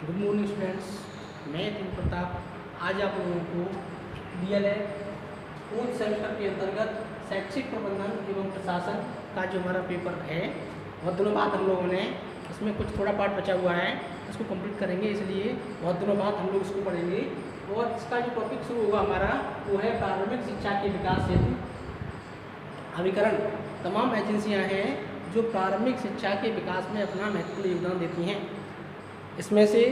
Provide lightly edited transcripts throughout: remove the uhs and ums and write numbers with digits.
Good morning students. मैं तीन प्रताप आज आप लोगों को DLED फोर्थ सेमेस्टर के अंतर्गत शैक्षिक प्रबंधन एवं प्रशासन का जो हमारा पेपर है बहुत दिनों बाद हम लोगों ने इसमें कुछ थोड़ा पार्ट बचा हुआ है, इसको कंप्लीट करेंगे। इसलिए बहुत दिनों बाद हम लोग इसको पढ़ेंगे और इसका जो टॉपिक शुरू होगा हमारा वो है प्रारंभिक शिक्षा के विकास हेतु अभिकरण। तमाम एजेंसियां हैं जो प्रारंभिक शिक्षा के विकास में अपना महत्वपूर्ण योगदान देती हैं। इसमें से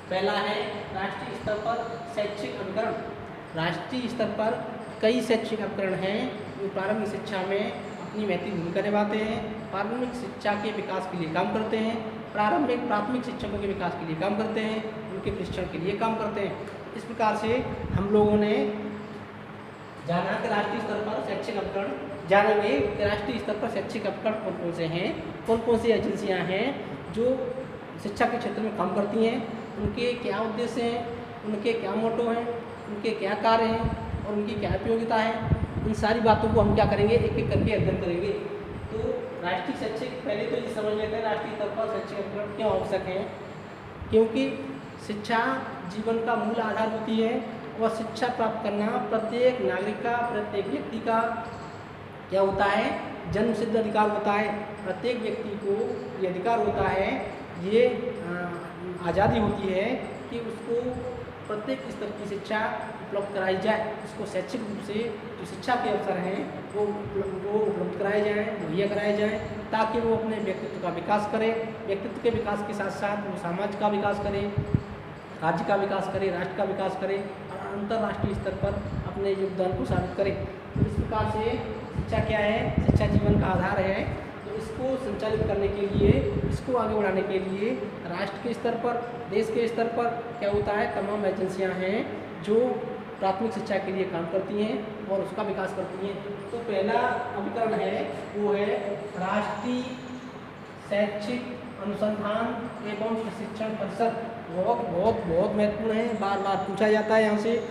पहला है राष्ट्रीय स्तर पर शैक्षिक अभिकरण। राष्ट्रीय स्तर पर कई शैक्षिक अभिकरण हैं जो प्रारंभिक शिक्षा में अपनी महत्वपूर्ण भूमिका निभाते हैं, प्रारंभिक शिक्षा के विकास के लिए काम करते हैं, प्राथमिक शिक्षकों के विकास के लिए काम करते हैं, उनके प्रशिक्षण के लिए काम करते हैं। इस प्रकार से हम लोगों ने जाना कि राष्ट्रीय स्तर पर शैक्षिक अभिकरण जानेंगे कि राष्ट्रीय स्तर पर शैक्षिक अभिकरण कौन कौन से हैं, कौन कौन सी एजेंसियाँ हैं जो शिक्षा के क्षेत्र में काम करती हैं, उनके क्या उद्देश्य हैं, उनके क्या मोटो हैं, उनके क्या कार्य हैं और उनकी क्या उपयोगिता है। इन सारी बातों को हम क्या करेंगे, एक एक करके अध्ययन करेंगे। तो राष्ट्रीय शैक्षिक पहले तो ये समझ लेते हैं राष्ट्रीय स्तर पर शैक्षिक अभिकरण क्यों आवश्यक है। क्योंकि शिक्षा जीवन का मूल आधार होती है और शिक्षा प्राप्त करना प्रत्येक नागरिक का, प्रत्येक व्यक्ति का क्या होता है, जन्म सिद्ध अधिकार होता है। प्रत्येक व्यक्ति को ये अधिकार होता है, ये आज़ादी होती है कि उसको प्रत्येक स्तर की शिक्षा उपलब्ध कराई जाए, उसको शैक्षिक रूप से जो शिक्षा के अवसर हैं वो उपलब्ध कराए जाएँ, मुहैया कराए जाएँ, ताकि वो अपने व्यक्तित्व का विकास करे। व्यक्तित्व के विकास के साथ साथ वो समाज का विकास करे, राज्य का विकास करे, राष्ट्र का विकास करे और अंतर्राष्ट्रीय स्तर पर अपने योगदान को साबित करे। तो इस प्रकार से शिक्षा क्या है, शिक्षा जीवन का आधार है। तो इसको संचालित करने के लिए, इसको आगे बढ़ाने के लिए राष्ट्र के स्तर पर, देश के स्तर पर क्या होता है, तमाम एजेंसियां हैं जो प्राथमिक शिक्षा के लिए काम करती हैं और उसका विकास करती हैं। तो पहला अभिकरण है वो है राष्ट्रीय शैक्षिक अनुसंधान एवं प्रशिक्षण परिषद। बहुत महत्वपूर्ण है, बार बार पूछा जाता है यहाँ से।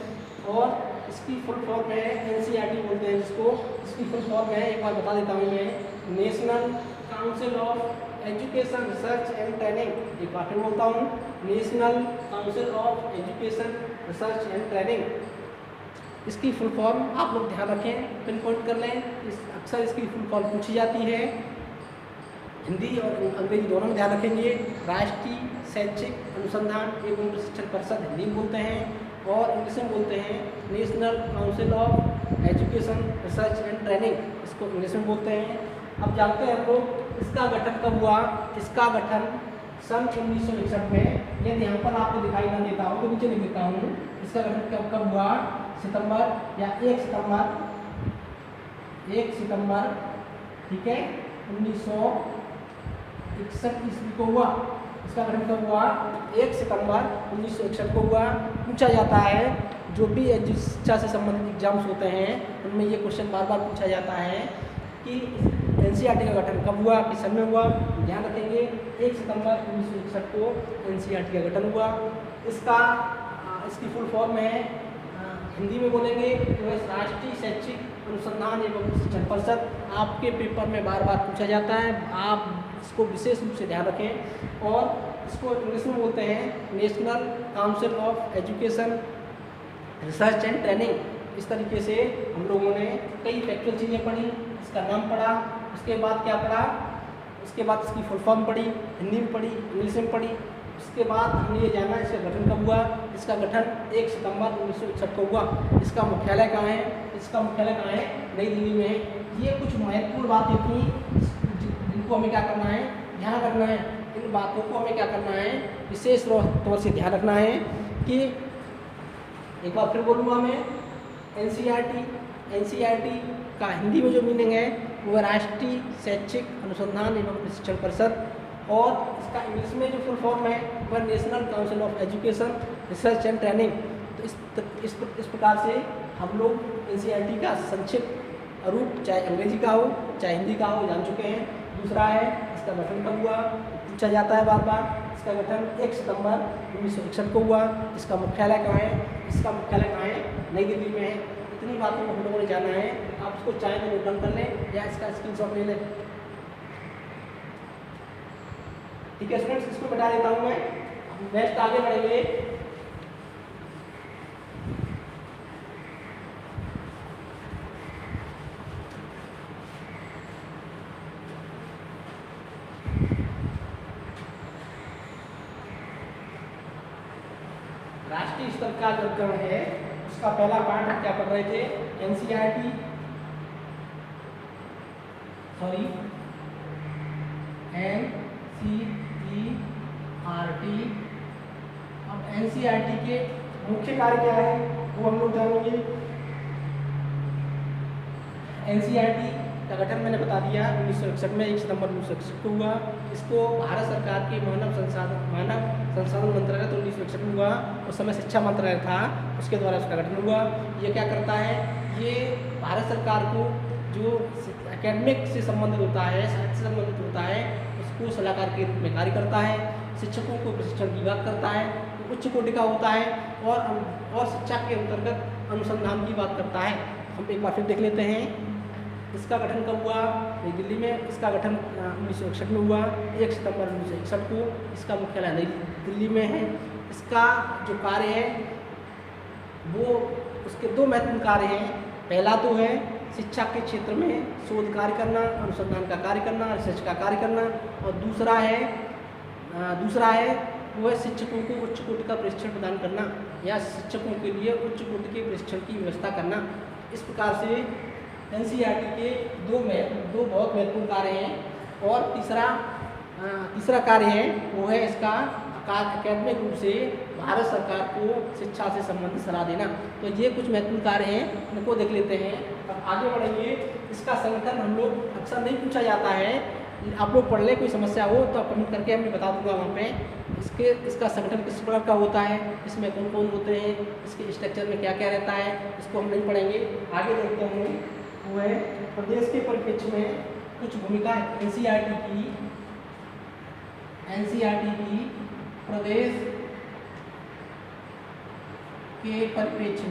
और इसकी फुल फॉर्म है NCERT बोलते हैं जिसको। इसकी फुल फॉर्म है, एक बार बता देता हूँ मैं, national council of education research and training. एक बार फिर बोलता हूँ, national council of education research and training. इसकी फुल फॉर्म आप लोग ध्यान रखें, पिन पॉइंट कर लें। अक्सर इसकी फुल फॉर्म पूछी जाती है, हिंदी और अंग्रेजी दोनों में ध्यान रखेंगे। राष्ट्रीय शैक्षिक अनुसंधान एवं प्रशिक्षण परिषद हिंदी में बोलते हैं और इंग्लिश में बोलते हैं national council of education research and training, इसको इंग्लिश में बोलते हैं। अब जानते हैं हम लोग इसका गठन कब हुआ। इसका गठन सन 1961 में। यदि यहाँ पर आपको दिखाई ना देता हूँ तो नीचे लिख देता हूँ। इसका गठन कब हुआ, सितंबर या 1 सितंबर ठीक है 1961 ईस्वी को हुआ। इसका गठन कब हुआ, 1 सितंबर 1961 को हुआ। पूछा जाता है, जो भी शिक्षा से संबंधित एग्जाम्स होते हैं उनमें ये क्वेश्चन बार बार पूछा जाता है कि NCERT का गठन कब हुआ, किस सन में हुआ। ध्यान रखेंगे 1 सितंबर 1961 को NCERT का गठन हुआ। इसकी फुल फॉर्म है, हिंदी में बोलेंगे तो राष्ट्रीय शैक्षिक अनुसंधान एवं प्रशिक्षण परिषद। आपके पेपर में बार बार पूछा जाता है, आप इसको विशेष रूप से ध्यान रखें। और इसको इंग्लिश में बोलते हैं national council of education research and training. इस तरीके से हम लोगों ने कई फैक्चुअल चीज़ें पढ़ी, इसका नाम पढ़ा, उसके बाद क्या पढ़ा, उसके बाद इसकी फुल फॉर्म पढ़ी, हिंदी में पढ़ी, इंग्लिश में पढ़ी। उसके बाद हमने ये जाना इसका गठन कब हुआ। इसका गठन 1 सितंबर 1961 को हुआ। इसका मुख्यालय कहाँ है, इसका मुख्यालय कहाँ है, नई दिल्ली में है। ये कुछ महत्वपूर्ण बातें थी जिनको हमें क्या करना है, ध्यान रखना है। इन बातों को हमें क्या करना है, विशेष तौर से ध्यान रखना है कि एक बार फिर बोलूँगा मैं, NCERT का हिंदी में जो मीनिंग है वो राष्ट्रीय शैक्षिक अनुसंधान एवं प्रशिक्षण परिषद, और इसका इंग्लिश में जो फुल फॉर्म है वह national council of education research and training. तो इस प्रकार से हम लोग NCERT का संक्षिप्त रूप, चाहे अंग्रेजी का हो चाहे हिंदी का हो, जान चुके हैं। दूसरा है इसका गठन कब हुआ, पूछा जाता है बार बार। इसका गठन 1 सितंबर 1961 को हुआ। इसका मुख्यालय कहाँ है, इसका मुख्यालय कहाँ है, नई दिल्ली में है। इतनी बातों को हम लोगों ने जाना है। आप इसको चाहे तो नोट डाउन कर लें या इसका स्क्रीनशॉट ले लें। ठीक है स्टूडेंट्स, इसको बता देता हूँ मैं। नेक्स्ट आगे बढ़ेंगे। राष्ट्रीय स्तर का जो क्रम है उसका पहला पार्ट हम क्या पढ़ रहे थे, एनसीईआरटी, सॉरी एनसीईआरटी। अब एनसीईआरटी के मुख्य कार्य क्या है वो हम लोग जानेंगे। एनसीईआरटी का गठन मैंने बता दिया 1961 में, 1 सितंबर 1961 को हुआ। इसको भारत सरकार के मानव संसाधन मंत्रालय 1961 में हुआ, उस समय शिक्षा मंत्रालय था, उसके द्वारा उसका गठन हुआ। ये क्या करता है, ये भारत सरकार को जो एकेडमिक से संबंधित होता है, साहित्य से संबंधित होता है, उसको सलाहकार के रूप में कार्य करता है। शिक्षकों को प्रशिक्षण की बात करता है, उच्च कोटि का होता है, और शिक्षा के अंतर्गत अनुसंधान की बात करता है। हम एक बार फिर देख लेते हैं इसका गठन कब हुआ, नई दिल्ली में। इसका गठन 1961 में हुआ, 1 सितंबर 1961 को। इसका मुख्यालय नई दिल्ली में है। इसका जो कार्य है वो, उसके 2 महत्वपूर्ण कार्य हैं। पहला तो है शिक्षा के क्षेत्र में शोध कार्य करना, अनुसंधान का कार्य करना, रिसर्च का कार्य करना, और दूसरा है वो है शिक्षकों को उच्च कोटि का प्रशिक्षण प्रदान करना, या शिक्षकों के लिए उच्च कोटि के प्रशिक्षण की व्यवस्था करना। इस प्रकार से एनसीईआरटी के 2 बहुत महत्वपूर्ण कार्य हैं। और तीसरा कार्य है वो है इसका अकादमिक रूप से भारत सरकार को शिक्षा से संबंधित सलाह देना। तो ये कुछ महत्वपूर्ण कार्य हैं, इनको देख लेते हैं। अब आगे बढ़ेंगे। इसका संगठन हम लोग अक्सर नहीं पूछा जाता है, आप लोग पढ़ ले, कोई समस्या हो तो आप कमेंट करके हमें बता दूंगा वहाँ पे। इसका संगठन किस प्रकार का होता है, इसमें कौन कौन होते हैं, इसके स्ट्रक्चर में क्या क्या रहता है, इसको हम नहीं पढ़ेंगे। आगे देखते हैं वो है प्रदेश के परिप्रेक्ष्य में कुछ भूमिका एनसीईआरटी की प्रदेश के परिप्रेक्ष्य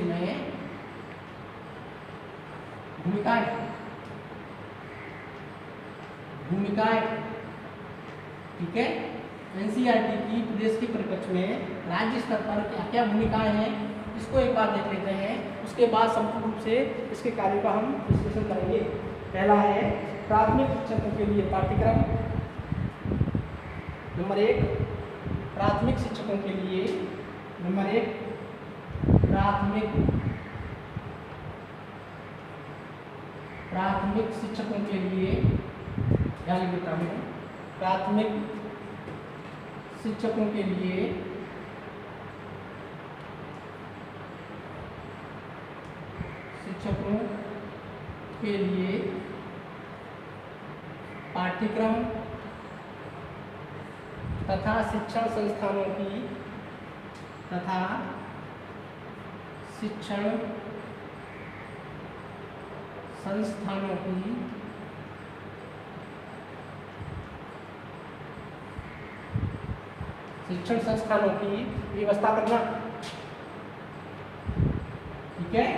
में भूमिकाएं, ठीक है। एनसीईआरटी की प्रदेश के परिप्रेक्ष्य में राज्य स्तर पर क्या क्या भूमिकाएं हैं, इसको एक बार देख लेते हैं। उसके बाद संपूर्ण रूप से इसके कार्यों का हम विश्लेषण करेंगे। पहला है प्राथमिक शिक्षकों के लिए पाठ्यक्रम। नंबर 1 प्राथमिक शिक्षकों के लिए, नंबर 1 प्राथमिक शिक्षकों के लिए, ध्यान देता हूँ, प्राथमिक शिक्षकों के लिए पाठ्यक्रम तथा शिक्षण संस्थानों की शिक्षण संस्थानों की व्यवस्था करना, ठीक है,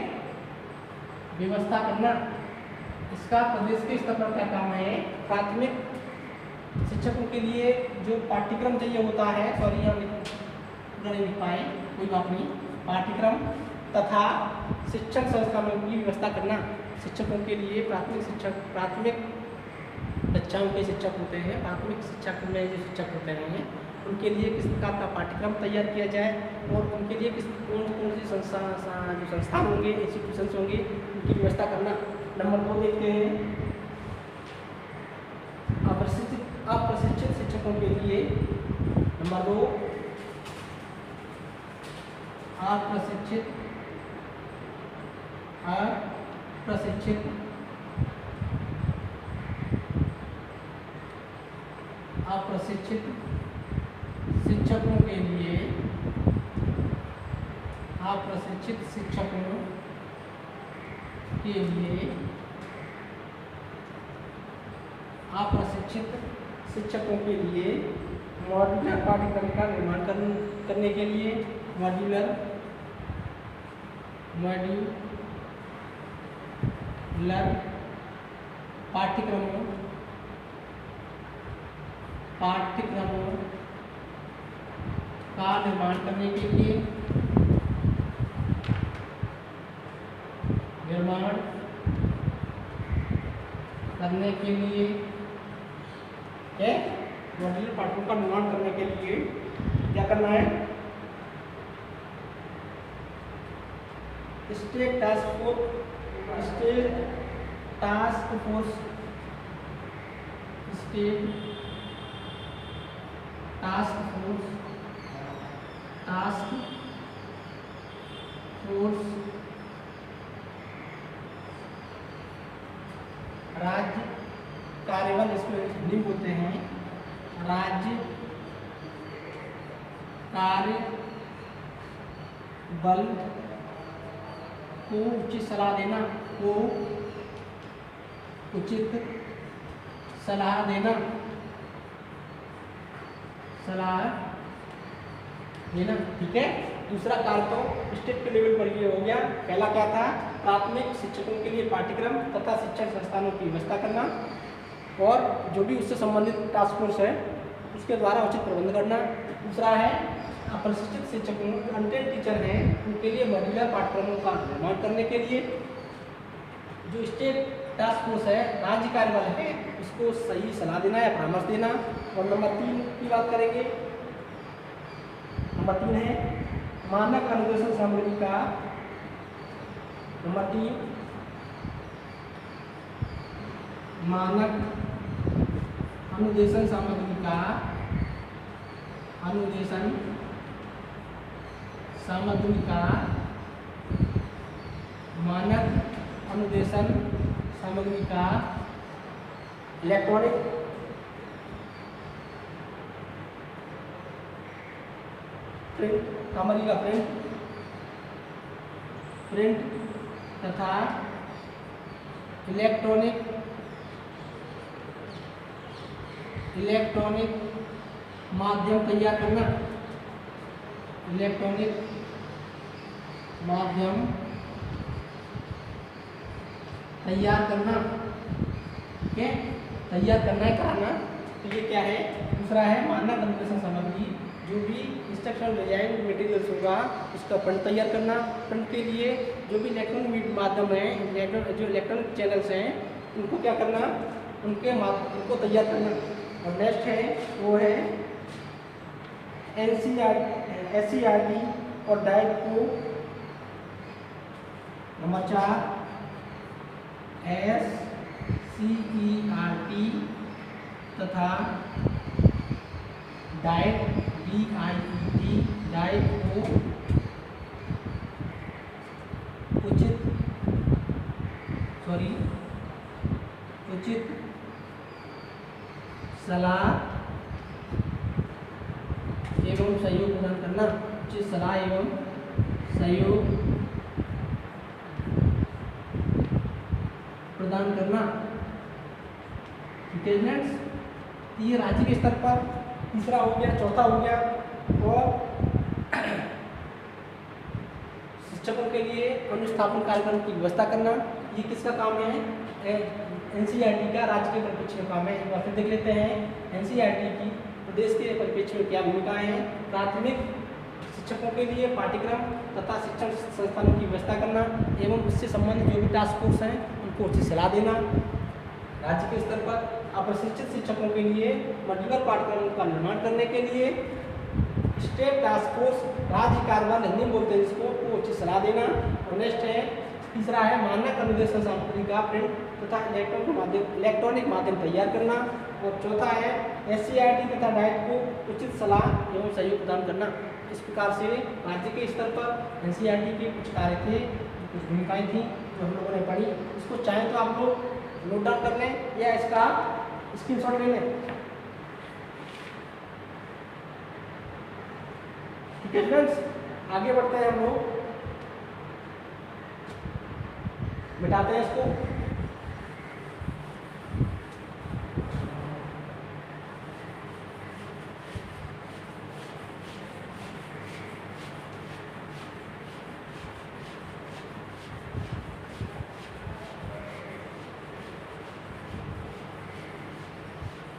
व्यवस्था करना। इसका प्रदेश के स्तर पर क्या काम है, प्राथमिक शिक्षकों के लिए जो पाठ्यक्रम चाहिए होता है, सॉरी हम नहीं लिख पाए, कोई बात नहीं, पाठ्यक्रम तथा शिक्षण संस्थानों की व्यवस्था करना। शिक्षकों के लिए प्राथमिक कक्षाओं के शिक्षक होते हैं, प्राथमिक शिक्षा में जो शिक्षक होते हैं उनके लिए किस प्रकार का पाठ्यक्रम तैयार किया जाए, और उनके लिए कौन सी संस्थान होंगे, इंस्टीट्यूशंस होंगे, उनकी व्यवस्था करना। नंबर 2 देखते हैं अप्रशिक्षित शिक्षकों के लिए। नंबर 2 अप्रशिक्षित शिक्षकों के लिए, अप्रशिक्षित शिक्षकों के लिए, अप्रशिक्षित शिक्षकों के लिए मॉड्यूलर पाठ्यक्रम का निर्माण करने के लिए, मॉड्यूलर पाठ्यक्रमों पाठ्यक्रमों का निर्माण करने के लिए मॉड्यूलर पाठ्यक्रम का निर्माण करने के लिए क्या करना है? स्टेट टास्क फोर्स राज्य कार्यबल, इसमें लिंक होते हैं, राज्य कार्य बल को उचित सलाह देना, ठीक है। दूसरा कार्य तो स्टेट के लेवल पर ये हो गया। पहला क्या था? प्राथमिक शिक्षकों के लिए पाठ्यक्रम तथा शिक्षण संस्थानों की व्यवस्था करना और जो भी उससे संबंधित टास्क फोर्स है उसके द्वारा उचित प्रबंध करना। दूसरा है अप्रशिक्षित शिक्षकों, अनट्रेन्ड टीचर हैं, उनके लिए मॉड्यूलर पाठ्यक्रमों का निर्माण करने के लिए जो स्टेट टास्क फोर्स है, राज्य कार्यबल है, उसको सही सलाह देना या परामर्श देना। और नंबर 3 की बात करेंगे। नंबर 3 है मानक अनुदेशन सामग्री का, नंबर 3 मानक अनुदेशन सामग्री का, मानक अनुदेशन सामग्री का इलेक्ट्रॉनिक प्रिंट, सामग्री का प्रिंट तथा इलेक्ट्रॉनिक माध्यम तैयार करना, ठीक है, तैयार करना है, कराना। तो ये क्या है? दूसरा है मानक अनुदेशन सामग्री, जो भी इंस्ट्रक्शनल डिजाइन मटेरियल्स होगा उसका प्रिंट तैयार करना। प्रिंट के लिए जो भी इलेक्ट्रॉनिक माध्यम है, जो इलेक्ट्रॉनिक चैनल्स हैं, उनको क्या करना? उनको तैयार करना। और नेक्स्ट है वो है SCERT और डाइट को। नंबर 4 SCERT तथा डाइट डाइट को उचित सलाह एवं सहयोग प्रदान करना, उचित सलाह एवं सहयोग प्रदान करना, ठीक है फ्रेंड्स। ये राज्य के स्तर पर तीसरा हो गया। चौथा हो गया और शिक्षकों के लिए अनुस्थापन कार्यक्रम की व्यवस्था करना। ये किसका काम है? NCERT का राज्य के परिप्रेक्ष्य में काम है। एक बार फिर देख लेते हैं NCERT की प्रदेश के परिप्रेक्ष्य में क्या भूमिकाएं हैं। प्राथमिक शिक्षकों के लिए पाठ्यक्रम तथा शिक्षण संस्थानों की व्यवस्था करना एवं उससे संबंधित जो भी टास्क फोर्स हैं उनको उचित सलाह देना। राज्य के स्तर पर अप्रशिक्षित शिक्षकों के लिए मॉड्यूलर पाठ्यक्रमों का निर्माण करने के लिए स्टेट टास्क फोर्स, राज्य कार्यबल हिंदी में बोलते हैं इसको, उचित सलाह देना। और नेक्स्ट है तीसरा है मानक अनुदेशन सामग्री का प्रिंट तथा इलेक्ट्रॉनिक माध्यम तैयार करना। और चौथा है SCERT तथा डाइट को उचित सलाह एवं सहयोग प्रदान करना। इस प्रकार से राज्य के स्तर पर NCERT के कुछ कार्य थे, कुछ भूमिकाएं थी जो हम लोगों ने पढ़ी। इसको चाहे तो आप लोग नोट डाउन कर लें या इसका स्क्रीनशॉट ले लें, ठीक है फ्रेंड्स। आगे बढ़ते हैं हम लोग, मिटाते हैं इसको।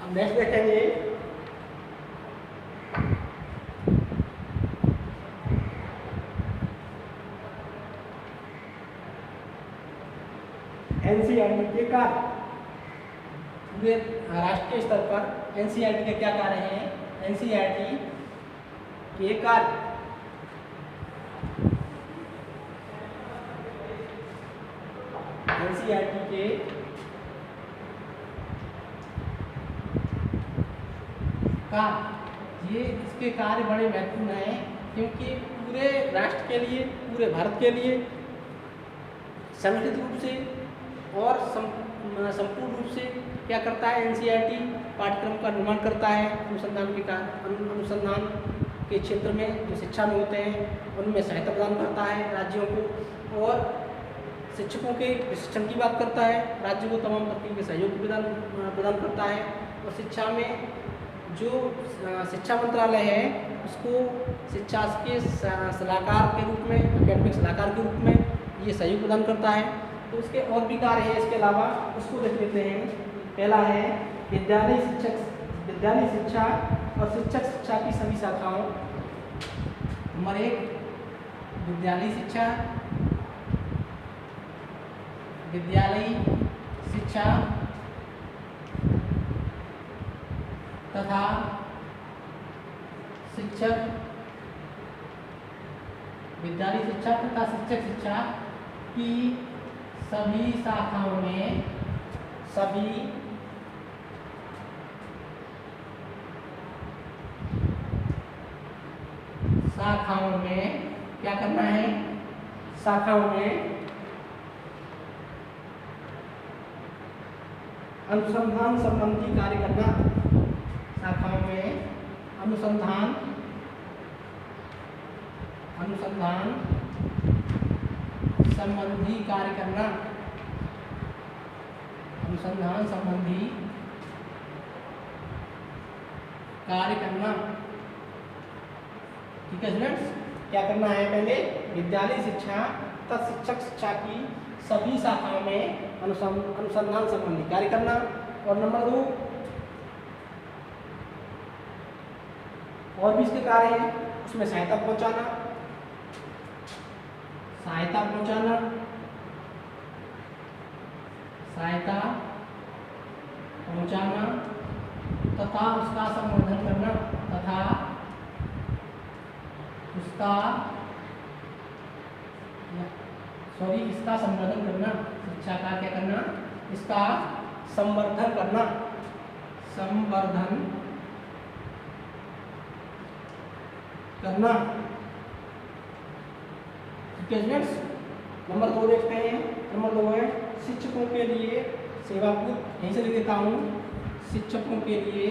अब नेक्स्ट देखेंगे एनसीईआरटी के कार्य, पूरे राष्ट्रीय स्तर पर एनसीईआरटी के क्या कार्य हैं, एनसीईआरटी के कार्य, एनसीईआरटी के कार्य, ये इसके कार्य बड़े महत्वपूर्ण हैं क्योंकि पूरे राष्ट्र के लिए, पूरे भारत के लिए संगठित रूप से और संपूर्ण रूप से क्या करता है, एनसीईआरटी पाठ्यक्रम का निर्माण करता है। अनुसंधान के क्षेत्र में जो शिक्षा में होते हैं उनमें सहायता प्रदान करता है राज्यों को, और शिक्षकों के प्रशिक्षण की बात करता है, राज्यों को तमाम प्रकार के सहयोग प्रदान करता है। और शिक्षा में जो शिक्षा मंत्रालय है उसको शिक्षा के सलाहकार के रूप में, एकेडमिक सलाहकार के रूप में ये सहयोग प्रदान करता है। तो उसके और भी कार्य हैं इसके अलावा, उसको देख लेते हैं। पहला है विद्यालय शिक्षा और शिक्षक शिक्षा की सभी शाखाओं। नंबर 1 विद्यालय शिक्षा तथा शिक्षक, विद्यालय शिक्षा तथा शिक्षक शिक्षा की सभी शाखाओं में, क्या करना है, शाखाओं में अनुसंधान संबंधी कार्य करना, शाखाओं में अनुसंधान संबंधी कार्य करना, अनुसंधान संबंधी कार्य करना। ठीक है स्टूडेंट्स, क्या करना है, पहले विद्यालय शिक्षा तथा शिक्षक शिक्षा की सभी शाखाओं में अनुसंधान संबंधी कार्य करना। और नंबर 2 और भी इसके कार्य हैं, उसमें सहायता पहुंचाना तथा उसका संवर्धन करना, इसका संवर्धन करना। शिक्षा का क्या करना, इसका संवर्धन करना, ठीक है स्टूडेंट्स। नंबर 2 देखते हैं। नंबर 2 है शिक्षकों के लिए सेवापूर्व, यहीं से लिख देता हूँ, शिक्षकों के लिए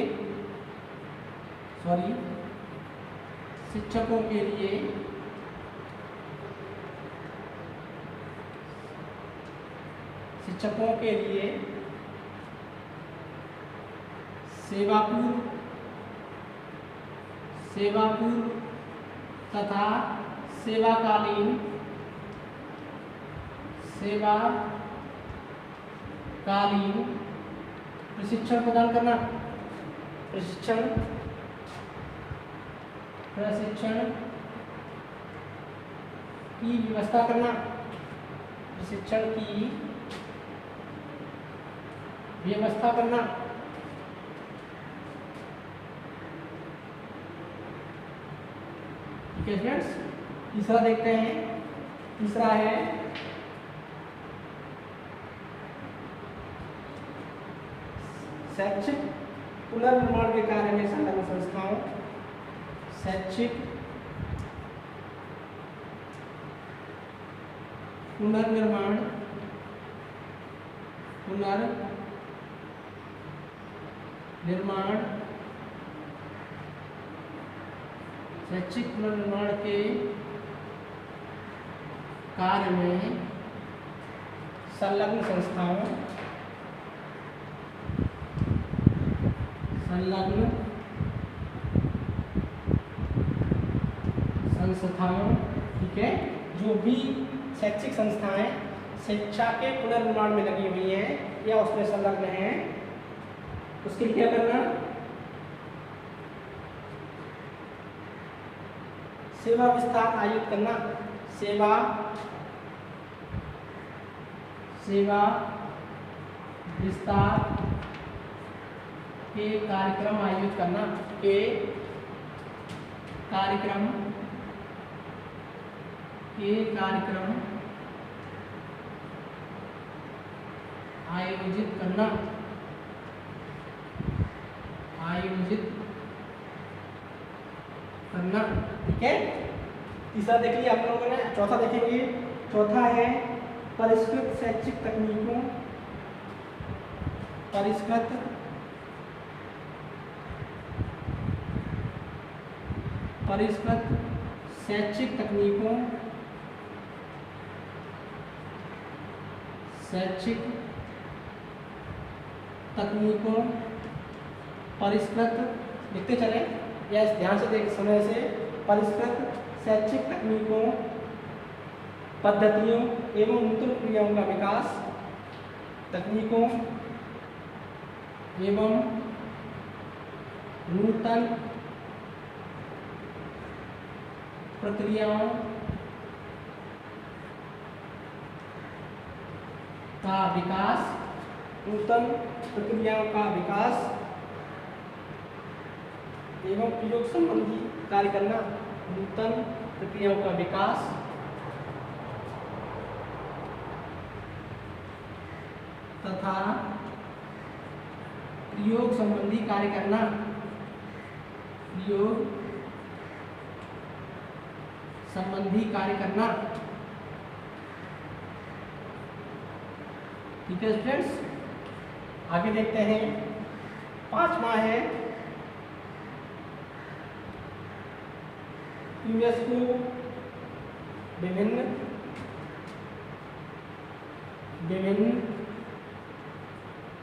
सेवापूर्व तथा सेवाकालीन प्रशिक्षण प्रदान करना, प्रशिक्षण की व्यवस्था करना, ठीक है फ्रेंड्स। तीसरा देखते हैं। तीसरा है शैक्षिक पुनर्निर्माण के कार्य में संलग्न संस्थाओं, शैक्षिक पुनर्निर्माण शैक्षिक पुनर्निर्माण के कार्य में संलग्न संस्थाओं, ठीक है, जो भी शैक्षिक संस्थाएं शिक्षा के पुनर्निर्माण में लगी हुई हैं या उसमें संलग्न हैं, उसके लिए क्या करना, सेवा विस्तार आयोजित करना, सेवा विस्तार के कार्यक्रम आयोजित करना, के कार्यक्रम आयोजित करना, ठीक है। तीसरा देख लिया आप लोगों ने, चौथा देखेंगे। चौथा है परिष्कृत शैक्षिक तकनीकों, परिष्कृत शैक्षिक तकनीकों, परिष्कृत, लिखते चले या ध्यान से देख समय से, परिष्कृत शैक्षिक तकनीकों, पद्धतियों एवं नूतन क्रियाओं का विकास, तकनीकों एवं नूतन प्रक्रियाओं का विकास, एवं प्रयोग संबंधी कार्य करना, नूतन प्रक्रियाओं का विकास तथा प्रयोग संबंधी कार्य करना, ठीक है स्टूडेंट्स। आगे देखते हैं। पांचवा है यूनेस्को विभिन्न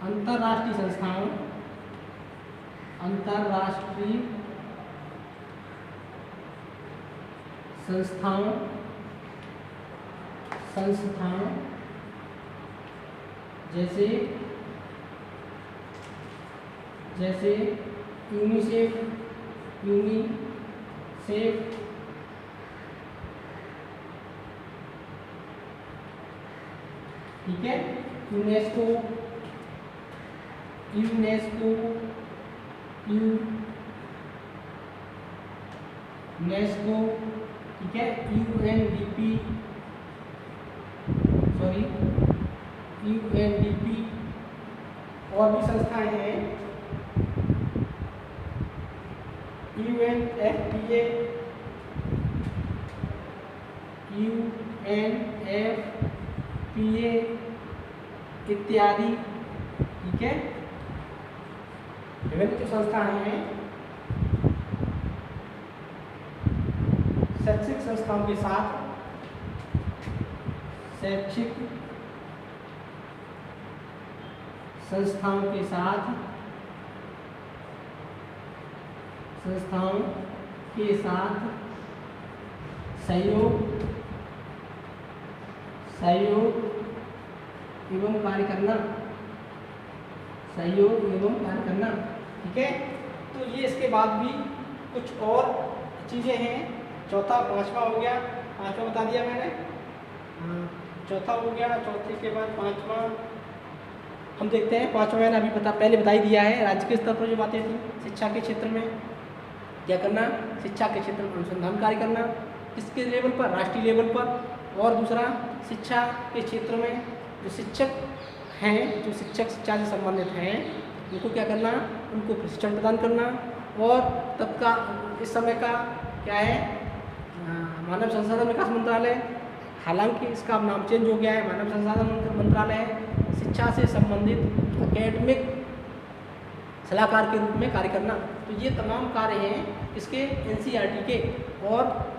अंतरराष्ट्रीय संस्थाओं जैसे यूनिसेफ, ठीक है, यूनेस्को, ठीक है, यूएनडीपी और भी संस्थाएं हैं, यूएनएफपीए, इत्यादि, ठीक है। विभिन्न जो संस्थाएं हैं शैक्षिक संस्थाओं के साथ सहयोग एवं कार्य करना, ठीक है। तो ये इसके बाद भी कुछ और चीज़ें हैं। चौथा, पांचवा हो गया, पांचवा बता दिया मैंने, चौथा हो गया, चौथे के बाद पांचवा हम देखते हैं। पांचवा मैंने अभी पहले बता ही दिया है। राज्य के स्तर पर जो बातें थी, शिक्षा के क्षेत्र में क्या करना, शिक्षा के क्षेत्र में अनुसंधान कार्य करना, किसके लेवल पर, राष्ट्रीय लेवल पर। और दूसरा, शिक्षा के क्षेत्र में जो शिक्षक हैं, जो शिक्षा से संबंधित हैं, उनको क्या करना, उनको प्रशिक्षण प्रदान करना। और तब का इस समय का क्या है, मानव संसाधन विकास मंत्रालय, हालांकि इसका नाम चेंज हो गया है, मानव संसाधन मंत्रालय है। शिक्षा से संबंधित एकेडमिक सलाहकार के रूप में कार्य करना। तो ये तमाम कार्य हैं इसके एनसीईआरटी के। और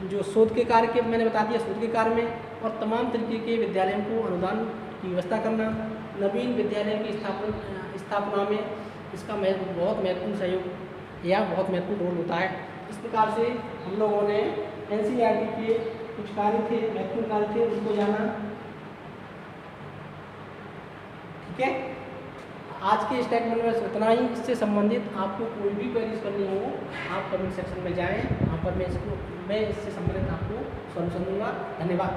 जो शोध के कार्य के मैंने बता दिया, शोध के कार्य में, और तमाम तरीके के विद्यालयों को अनुदान की व्यवस्था करना, नवीन विद्यालयों की स्थापना में इसका बहुत महत्वपूर्ण सहयोग या बहुत महत्वपूर्ण रोल होता है। इस प्रकार से हम लोगों ने एनसीईआरटी के कुछ कार्य थे, महत्वपूर्ण कार्य थे, उनको जाना, ठीक है। आज के इस टैग में बस उतना ही। इससे संबंधित आपको कोई भी क्वेरीज करनी हो, आप कमेंट सेक्शन में जाएं, वहाँ पर मैं इससे संबंधित आपको सॉल्यूशन दूंगा। धन्यवाद।